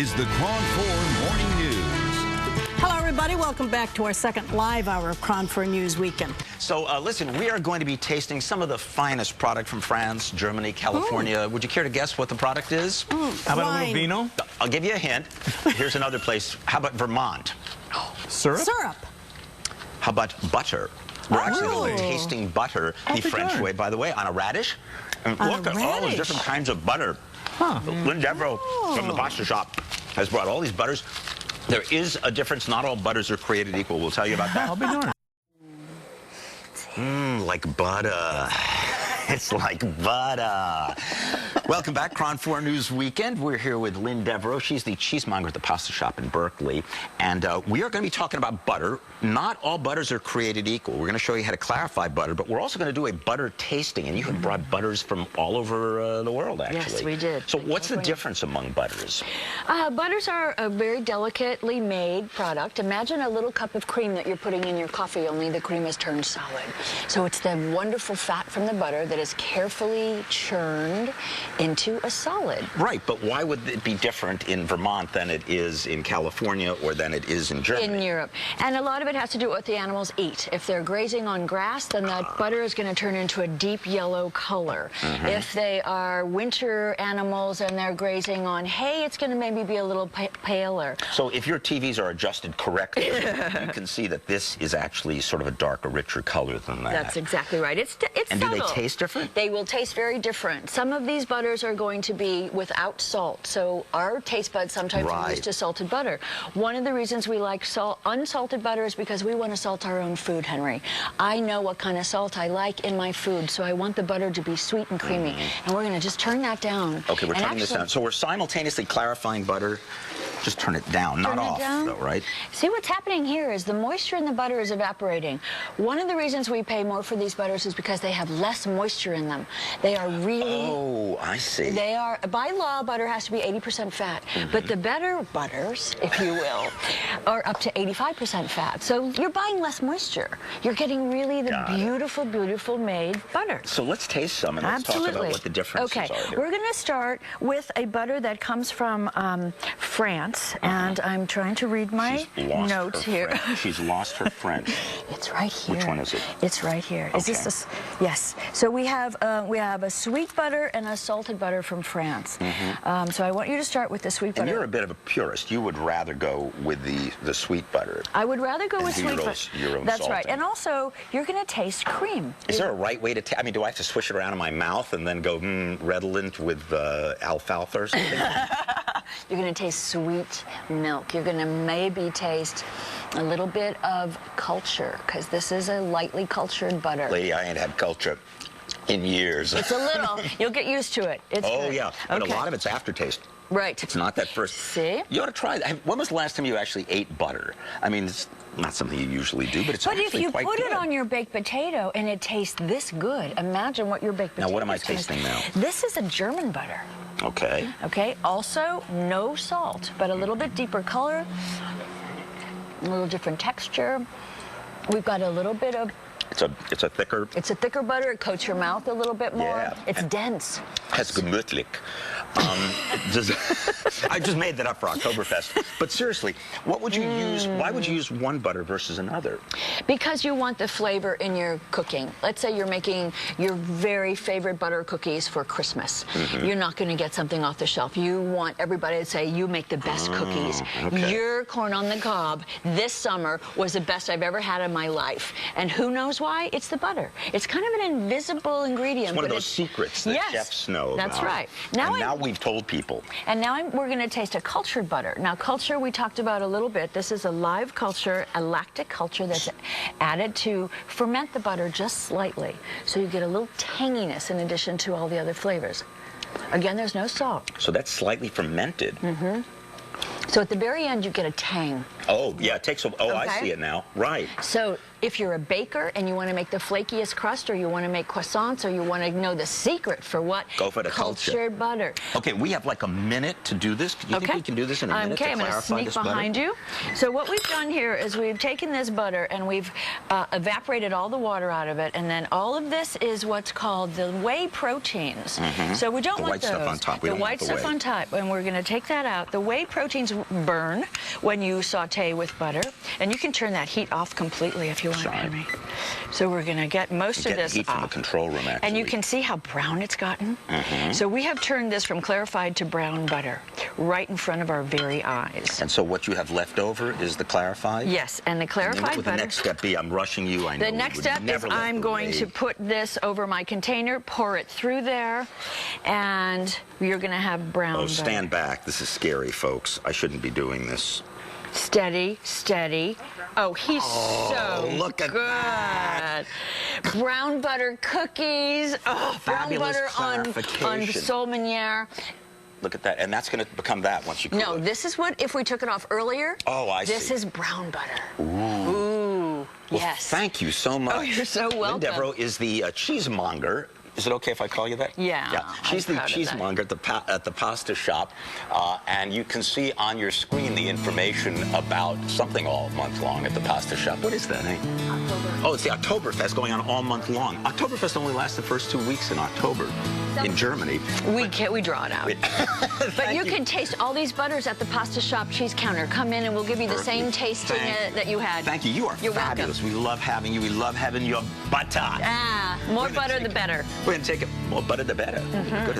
is the Cron 4 Morning News. Hello, everybody. Welcome back to our second live hour of Cron 4 News Weekend. So, listen, we are going to be tasting some of the finest product from France, Germany, California. Ooh. Would you care to guess what the product is? How about a little vino? I'll give you a hint. Here's another place. How about Vermont? Syrup? Syrup. How about butter? We're actually going to be tasting butter the French way, by the way, on a radish. And look at all the different kinds of butter. Huh. Lynne Devereaux from the pasta shop has brought all these butters. There is a difference. Not all butters are created equal. We'll tell you about that. I'll be darned. Like butter. It's like butter. Welcome back, Cron 4 News Weekend. We're here with Lynne Devereaux. She's the cheesemonger at the pasta shop in Berkeley. And we are going to be talking about butter. Not all butters are created equal. We're going to show you how to clarify butter, but we're also going to do a butter tasting. And you have brought butters from all over the world, actually. Yes, we did. So what's the difference among butters? Butters are a very delicately made product. Imagine a little cup of cream that you're putting in your coffee, only the cream is turned solid. So it's the wonderful fat from the butter that is carefully churned into a solid. Right, but why would it be different in Vermont than it is in California or than it is in Germany? In Europe. And a lot of it has to do with what the animals eat. If they're grazing on grass, then that butter is going to turn into a deep yellow color. If they are winter animals and they're grazing on hay, it's going to maybe be a little paler. So if your TVs are adjusted correctly, you can see that this is actually sort of a darker, richer color than that. That's exactly right. It's and subtle. Do they taste different? They will taste very different. Some of these butters are going to be without salt. So our taste buds sometimes are used to salted butter. One of the reasons we like unsalted butter is because we want to salt our own food, Henry. I know what kind of salt I like in my food, so I want the butter to be sweet and creamy. And we're going to just turn that down. Okay, we're turning this down. So we're simultaneously clarifying butter. Just turn it down, not off, though, right? See, what's happening here is the moisture in the butter is evaporating. One of the reasons we pay more for these butters is because they have less moisture in them. They are really... Oh, I see. They are, by law, butter has to be 80% fat. But the better butters, if you will, are up to 85% fat. So you're buying less moisture. You're getting really the beautiful, beautiful made butter. So let's taste some and let's talk about what the differences are here. We're going to start with a butter that comes from France. And I'm trying to read my notes here. She's lost her French. It's right here. Which one is it? It's right here. Okay. Is this yes. So we have a sweet butter and a salted butter from France. So I want you to start with the sweet butter. And you're a bit of a purist. You would rather go with the sweet butter. I would rather go with sweet butter. That's salting. right. And also, you're going to taste cream. Is there a right way to taste? I mean, do I have to swish it around in my mouth and then go redolent with alfalfa or something? You're going to taste sweet milk. You're going to maybe taste a little bit of culture, because this is a lightly cultured butter. Lady, I ain't had culture in years. It's a little. You'll get used to it. It's good. Yeah. But a lot of it's aftertaste. Right. It's not that first. See? You ought to try that. When was the last time you actually ate butter? I mean, it's not something you usually do, but it's actually quite good. But if you put it on your baked potato and it tastes this good, imagine what your baked potato is. Now, what am I tasting now? This is a German butter. Okay. Okay. Also, no salt, but a little bit deeper color, a little different texture. We've got a little bit of... It's a thicker... It's a thicker butter. It coats your mouth a little bit more. Yeah. It's dense. It's gemütlich. I just made that up for Oktoberfest. But seriously, what would you use? Why would you use one butter versus another? Because you want the flavor in your cooking. Let's say you're making your very favorite butter cookies for Christmas. You're not going to get something off the shelf. You want everybody to say, you make the best cookies. Okay. Your corn on the cob this summer was the best I've ever had in my life. And who knows why? It's the butter. It's kind of an invisible ingredient. It's one of those secrets that chefs know about. That's right. Now we've told people. And now we're going to taste a cultured butter. Now, culture we talked about a little bit. This is a live culture, a lactic culture that's added to ferment the butter just slightly. So you get a little tanginess in addition to all the other flavors. Again, there's no salt. So that's slightly fermented. So at the very end, you get a tang. Oh, yeah, it takes a... Oh, I Okay. see it now. Right. So if you're a baker and you want to make the flakiest crust, or you want to make croissants, or you want to know the secret for what? Go for the culture. Cultured butter. Okay, we have like a minute to do this. Do you think we can do this in a minute Okay, to I'm going to clarify sneak this butter? behind you. So what we've done here is we've taken this butter and we've evaporated all the water out of it, and then all of this is what's called the whey proteins. So we don't The want white stuff those. on top. We The don't want white the stuff whey. on top, and we're going to take that out. The whey proteins burn when you saute with butter, and you can turn that heat off completely if you want, Sorry. Henry. So we're going to get most of Get this heat from the off. control room, actually. And you can see how brown it's gotten. So we have turned this from clarified to brown butter right in front of our very eyes. And so what you have left over is the clarified? Yes, and the And then clarified what would the butter. next step be? I'm rushing you, I know. The we next would step is never let I'm the going whey- to put this over my container, pour it through there, and you're going to have brown Oh, butter. stand back. This is scary, folks. I shouldn't be doing this. Steady, steady. Oh, he's so look at good. that. Brown butter cookies. Oh, brown Fabulous butter on clarification. sole meuniere. Look at that. And that's going to become that once you cool No, it. this is what, if we took it off earlier, Oh, I this see. is brown butter. Ooh. Well, Yes. thank you so much. Oh, you're so Lynne welcome. Devereaux is the cheesemonger. Is it okay if I call you that? Yeah, She's I'm the proud of that. cheesemonger at the pasta shop, and you can see on your screen the information about something all month long at the pasta shop. What is that, eh? October. Oh, it's the Oktoberfest going on all month long. Oktoberfest only lasts the first 2 weeks in October in Germany. We draw it out. But you can taste all these butters at the pasta shop cheese counter. Come in and we'll give you the same tasting that you had. Thank you. You are You're fabulous. welcome. We love having you. We love having your butter. Ah, more We're gonna butter take the it. better. We're going to take it. More butter, the better. Good.